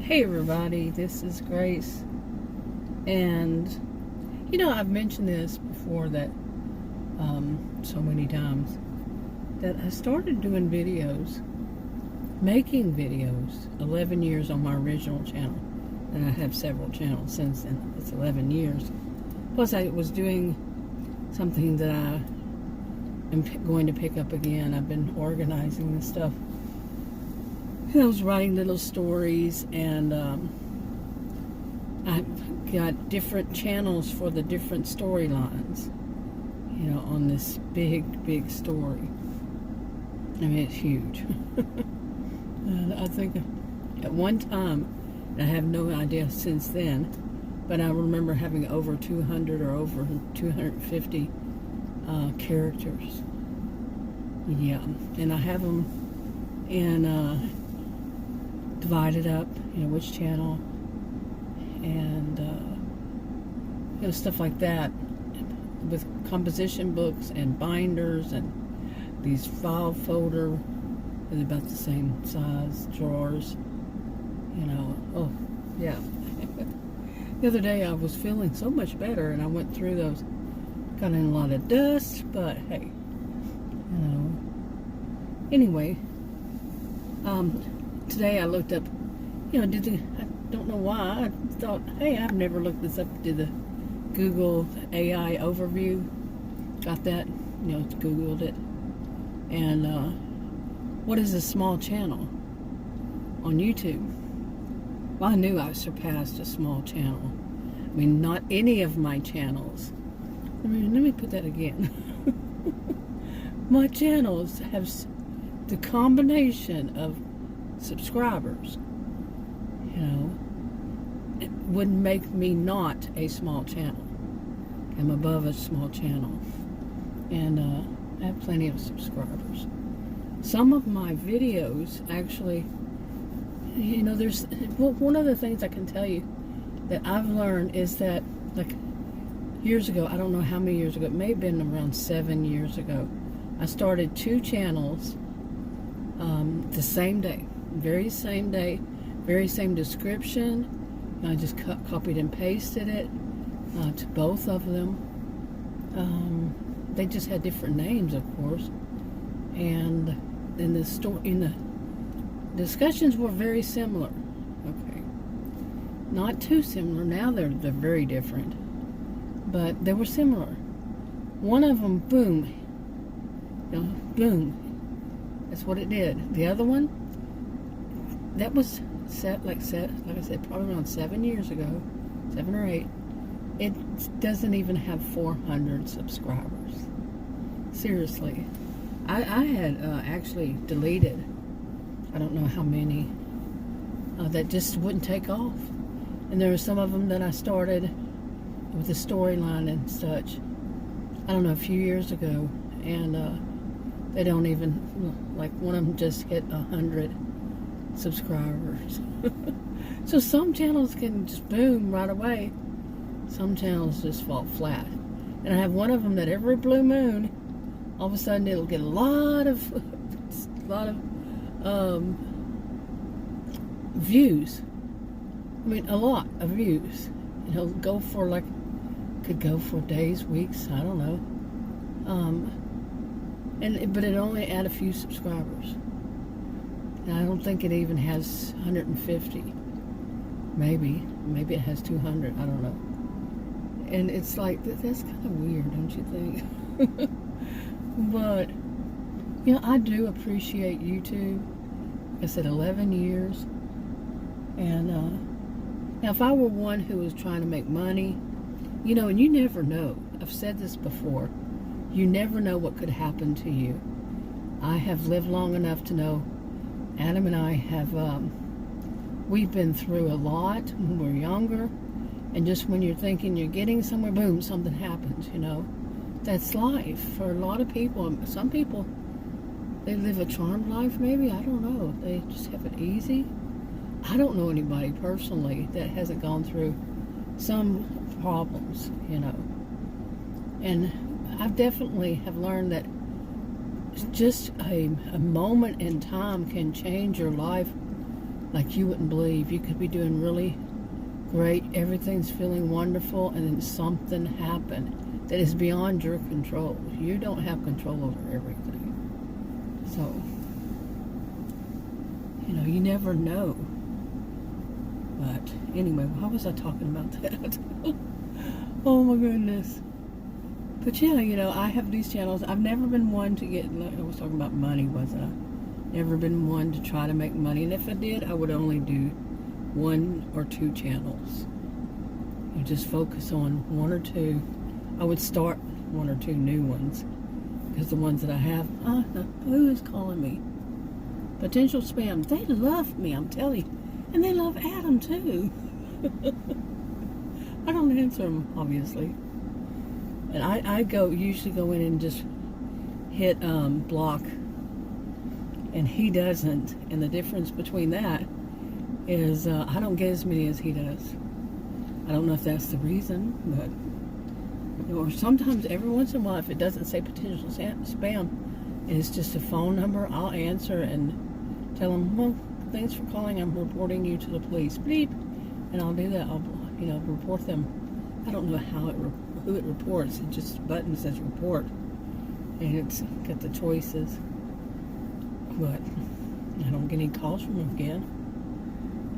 Hey everybody, this is Grace, and I've mentioned this before that so many times that I started doing videos, making videos 11 years on my original channel, and I have several channels since then. It's 11 years. Plus I was doing something that I am going to pick up again. I've been organizing this stuff. I was writing little stories, and I've got different channels for the different storylines, on this big story. I mean, it's huge. And I think at one time, I have no idea since then, but I remember having over 200 or over 250 characters. Yeah, and I have them in divided up, which channel, and stuff like that, with composition books and binders and these file folder, they're about the same size, drawers, oh yeah. The other day I was feeling so much better, and I went through those, got in a lot of dust, but hey, anyway, today I looked up, I don't know why, I thought, hey, I've never looked this up, did the Google AI overview, got that, Googled it, and what is a small channel on YouTube? Well, I knew I surpassed a small channel. I mean, not any of my channels, let me put that again. My channels have the combination of subscribers, it wouldn't make me not a small channel. I'm above a small channel, and I have plenty of subscribers. Some of my videos actually, there's one of the things I can tell you that I've learned is that, like, years ago, I don't know how many years ago, it may have been around 7 years ago, I started 2 channels the same day, very same day, very same description. I just copied and pasted it to both of them. They just had different names, of course, and in the discussions were very similar. Okay, not too similar. Now they're very different, but they were similar. One of them, boom, boom. That's what it did. The other one, that was like I said, probably around 7 years ago, 7 or 8. It doesn't even have 400 subscribers. Seriously, I had actually deleted, I don't know how many, that just wouldn't take off. And there were some of them that I started with the storyline and such, I don't know, a few years ago, and they don't even, like, one of them just hit 100 subscribers. So some channels can just boom right away. Some channels just fall flat. And I have one of them that every blue moon, all of a sudden it'll get a lot of views. I mean, a lot of views. It'll go for, like, could go for days, weeks, I don't know. But it only add a few subscribers. And I don't think it even has 150. Maybe it has 200. I don't know. And it's like, that's kind of weird, don't you think? But I do appreciate YouTube. Like I said, 11 years. And now, if I were one who was trying to make money, and you never know. I've said this before. You never know what could happen to you. I have lived long enough to know, Adam and I have, we've been through a lot when we're younger, and just when you're thinking you're getting somewhere, boom, something happens, That's life for a lot of people. Some people, they live a charmed life, maybe, I don't know. They just have it easy. I don't know anybody personally that hasn't gone through some problems, And I definitely have learned that just a moment in time can change your life like you wouldn't believe. You could be doing really great, everything's feeling wonderful, and then something happened that is beyond your control. You don't have control over everything. So, you know, you never know. But anyway, why was I talking about that? Oh my goodness. But yeah, you know, I have these channels. I've never been one to get, I was talking about money, wasn't I? Never been one to try to make money. And if I did, I would only do 1 or 2 channels. You just focus on 1 or 2. I would start 1 or 2 new ones. Because the ones that I have, who is calling me? Potential spam. They love me, I'm telling you. And they love Adam too. I don't answer them, obviously. And I usually go in and just hit block. And he doesn't. And the difference between that is I don't get as many as he does. I don't know if that's the reason, but or sometimes every once in a while, if it doesn't say potential spam and it's just a phone number, I'll answer and tell them, well, thanks for calling, I'm reporting you to the police. Bleep. And I'll do that. I'll, you know, report them. I don't know who it reports. It just a button says report, and it's got the choices. But I don't get any calls from him again.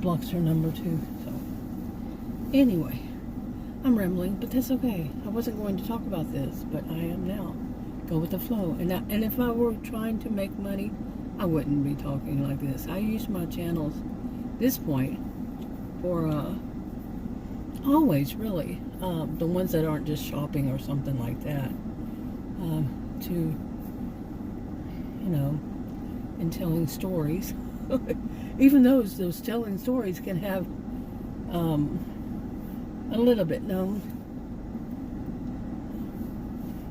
Blocks her number too. So anyway, I'm rambling, but that's okay. I wasn't going to talk about this, but I am now. Go with the flow. And if I were trying to make money, I wouldn't be talking like this. I use my channels at this point for always, really, the ones that aren't just shopping or something like that, to, you know, and telling stories. Even those telling stories can have a little bit, no,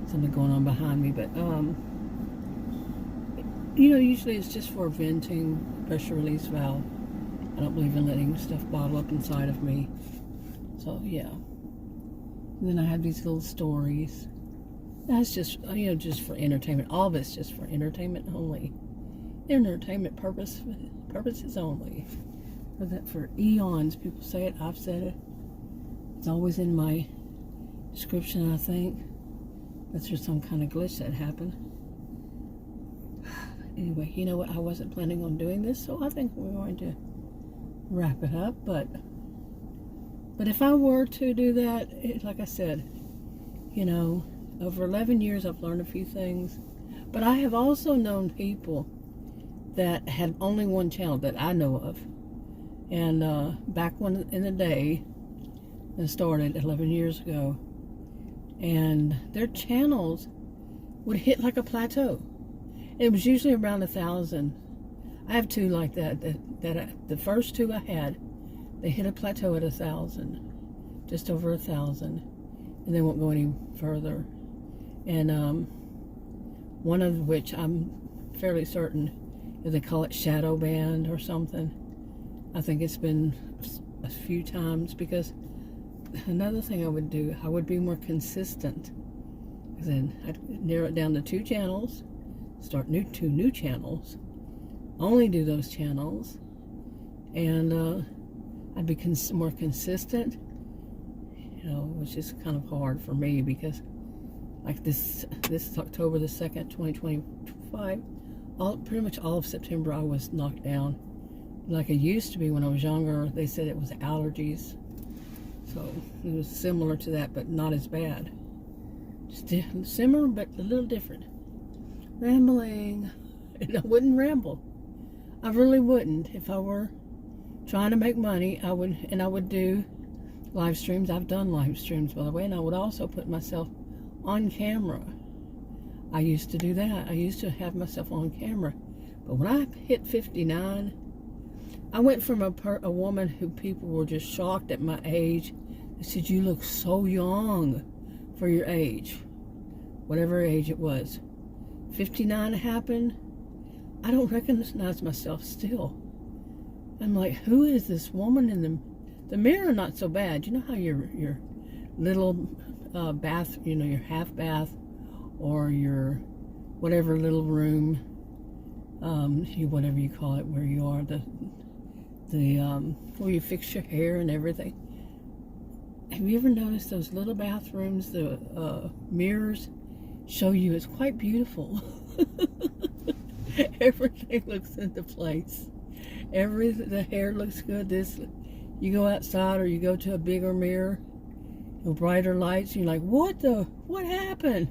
something going on behind me, but you know, usually it's just for venting, pressure release valve. I don't believe in letting stuff bottle up inside of me. So yeah. And then I have these little stories. That's just, you know, just for entertainment. All of it's just for entertainment only. Entertainment purposes only. For that, for eons, people say it. I've said it. It's always in my description, I think. That's just some kind of glitch that happened. Anyway, you know what? I wasn't planning on doing this, so I think we're going to wrap it up. But if I were to do that, like I said, you know, over 11 years I've learned a few things. But I have also known people that had only one channel that I know of. And back when in the day, it started 11 years ago, and their channels would hit like a plateau. It was usually around 1,000. I have 2 like that. The first 2 I had, they hit a plateau at 1,000, just over 1,000, and they won't go any further. And one of which I'm fairly certain, they call it shadow banned or something. I think it's been a few times, because another thing I would do, I would be more consistent. Then I'd narrow it down to 2 channels. Start 2 new channels, only do those channels, and I'd be more consistent, you know, which is kind of hard for me, because like this is October the 2nd, 2025, pretty much all of September I was knocked down, like I used to be when I was younger. They said it was allergies, so it was similar to that, but not as bad, just similar but a little different. Rambling, and I wouldn't ramble. I really wouldn't. If I were trying to make money, I would do live streams. I've done live streams, by the way, and I would also put myself on camera. I used to do that. I used to have myself on camera. But when I hit 59, I went from a woman who people were just shocked at my age. They said, "You look so young for your age," whatever age it was. 59 happened. I don't recognize myself still. I'm like, who is this woman in the mirror? Not so bad. You know how your little bath, you know, your half bath, or your whatever little room, whatever you call it, where you are, the where you fix your hair and everything. Have you ever noticed those little bathrooms, the mirrors show you it's quite beautiful. Everything looks into place. The hair looks good. You go outside or you go to a bigger mirror, brighter lights, and you're like, what happened?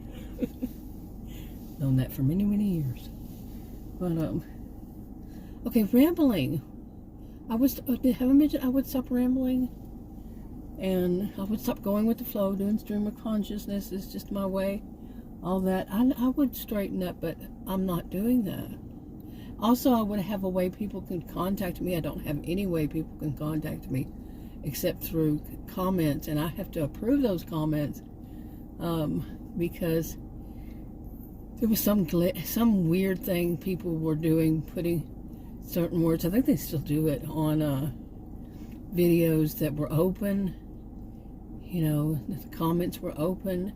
Known that for many, many years. But okay, rambling. Have I mentioned I would stop rambling? And I would stop going with the flow, doing stream of consciousness is just my way. All that. I would straighten up, but I'm not doing that. Also, I would have a way people can contact me. I don't have any way people can contact me except through comments, and I have to approve those comments because there was some weird thing people were doing, putting certain words. I think they still do it on videos that were open. You know, the comments were open,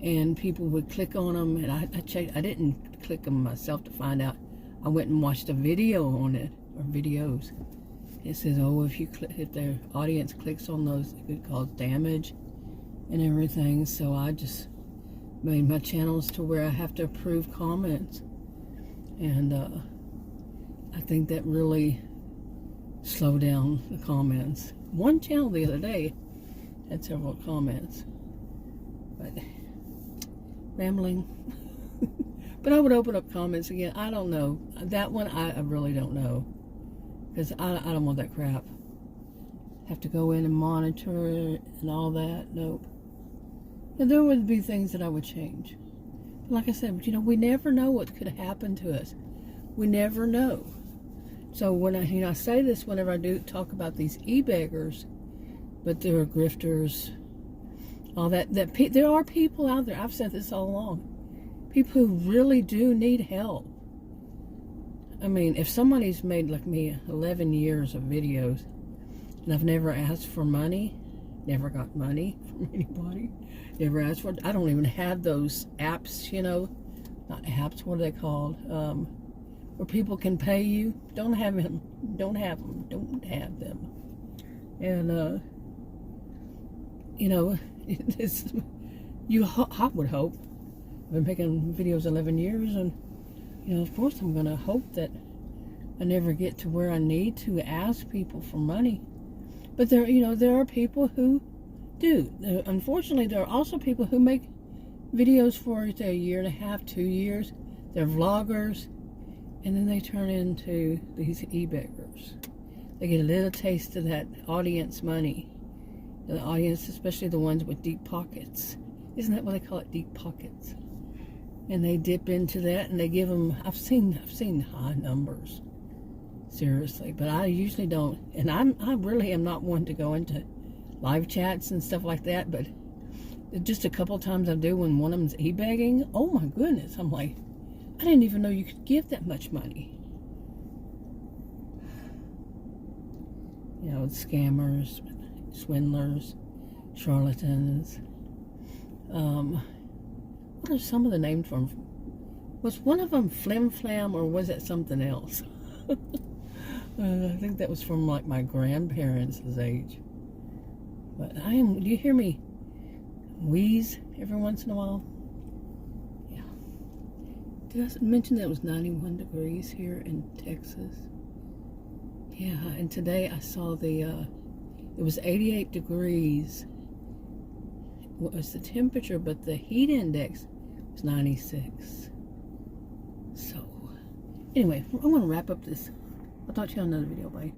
and people would click on them. And I checked. I didn't click them myself to find out. I went and watched a video on it, or videos. It says, oh, if their audience clicks on those, it could cause damage and everything. So I just made my channels to where I have to approve comments, and I think that really slowed down the comments. One channel the other day had several comments, but rambling. But I would open up comments again. I don't know. That one I really don't know, because I don't want that crap. Have to go in and monitor it and all that. Nope. And there would be things that I would change. But like I said, you know, we never know what could happen to us. We never know. So when I say this whenever I do talk about these e-beggars, but there are grifters, all that. There are people out there. I've said this all along. People who really do need help. I mean, if somebody's made, like me, 11 years of videos, and I've never asked for money, never got money from anybody, never asked for it. I don't even have those apps, you know, not apps, what are they called? Where people can pay you. Don't have them. And, you know, I would hope. I've been making videos 11 years, and, you know, of course I'm going to hope that I never get to where I need to ask people for money. But there are people who do. Unfortunately, there are also people who make videos for, say, a year and a half, 2 years. They're vloggers, and then they turn into these e-beggars. They get a little taste of that audience money. The audience, especially the ones with deep pockets. Isn't that what they call it, deep pockets? And they dip into that, and they give them. I've seen high numbers, seriously. But I usually don't, and I really am not one to go into live chats and stuff like that. But just a couple times I do when one of them's e-begging. Oh my goodness! I'm like, I didn't even know you could give that much money. You know, scammers, swindlers, charlatans. What are some of the names for them? Was one of them Flim Flam, or was it something else? I think that was from like my grandparents' age. But do you hear me wheeze every once in a while? Yeah. Did I mention that it was 91 degrees here in Texas? Yeah, and today I saw it was 88 degrees. What was the temperature, but the heat index was 96. So, anyway, I'm going to wrap up this. I'll talk to you on another video. Bye.